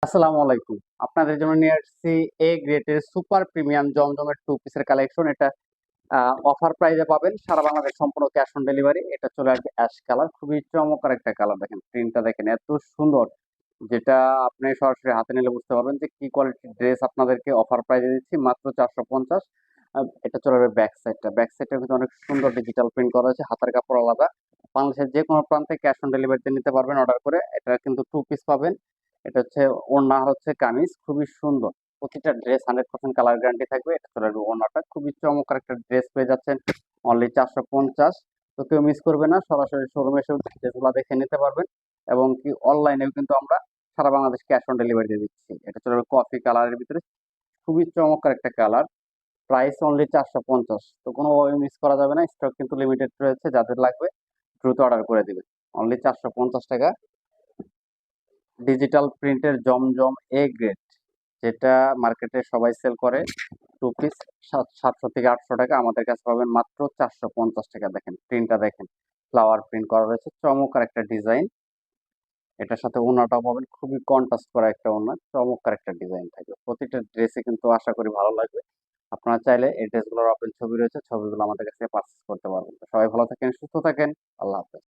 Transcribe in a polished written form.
আসসালামু আলাইকুম। আপনাদের জন্য নিয়ে আসছি এ গ্রেডের সুপার প্রিমিয়াম জমজমের টু পিসের কালেকশন। এটা অফার প্রাইজে পাবেন, সারা বাংলাদেশ সম্পূর্ণ ক্যাশ অন ডেলিভারি। এটা চলে আসবে অ্যাশ কালার, খুবই চমৎকার একটা কালার। দেখেন প্রিন্টটা, দেখেন এত সুন্দর, যেটা আপনি সরাসরি হাতে নিলে বুঝতে পারবেন যে কি কোয়ালিটির ড্রেস আপনাদেরকে অফার প্রাইজে দিচ্ছি, মাত্র 450। এটা চলে আসবে ব্যাক সাইডটা কিন্তু অনেক সুন্দর ডিজিটাল প্রিন্ট করা আছে, হাতের কাপড় আলাদা। বাংলাদেশের যে কোনো প্রান্তে ক্যাশ অন ডেলিভারিতে নিতে পারবেন অর্ডার করে। এটা কিন্তু টু পিস পাবেন। এটা হচ্ছে ওড়না, হচ্ছে কামিজ, খুবই সুন্দর। প্রতিটা ড্রেস 100% কালার গ্যারান্টি থাকবে। এটা চলে আসবে ওড়নাটা, খুবই চমৎকার একটা ড্রেস পেয়ে যাচ্ছেন অনলি 450। তো কেউ মিস করবে না, সরাসরি শোরুমে এসে ড্রেসগুলো দেখে নিতে পারবেন। এবং কি অনলাইনেও কিন্তু আমরা সারা বাংলাদেশ ক্যাশ অন ডেলিভারি দিয়ে দিচ্ছি। এটা চলে আসবে কফি কালারের ভিতরে, খুবই চমৎকার একটা কালার। Price only 450। তো কোনোভাবে মিস করা যাবে না, স্টক কিন্তু লিমিটেড রয়েছে, যাদের লাগবে দ্রুত অর্ডার করে দিবেন। অনলি 450 টাকা। ডিজিটাল প্রিন্টের জমজম এ গ্রেড, যেটা মার্কেটে সবাই সেল করে, টু পিস 700 থেকে 800 টাকা, আমাদের কাছে পাবেন মাত্র 450 টাকা। দেখেন প্রিন্টটা, দেখেন ফ্লাওয়ার প্রিন্ট করা রয়েছে, চমৎকার একটা ডিজাইন। এটার সাথে ওড়নাটাও পাবেন, খুবই কন্ট্রাস্ট করা একটা ওড়না, চমৎকার একটা ডিজাইন থাকবে। প্রতিটা ড্রেসে কিন্তু আশা করি ভালো লাগবে। আপনারা চাইলে এই ড্রেসগুলোর ওপেন ছবি রয়েছে, ছবিগুলো আমাদের কাছে পারচেজ করতে পারবেন। তো সবাই ভালো থাকেন, সুস্থ থাকেন। আল্লাহ হাফেজ।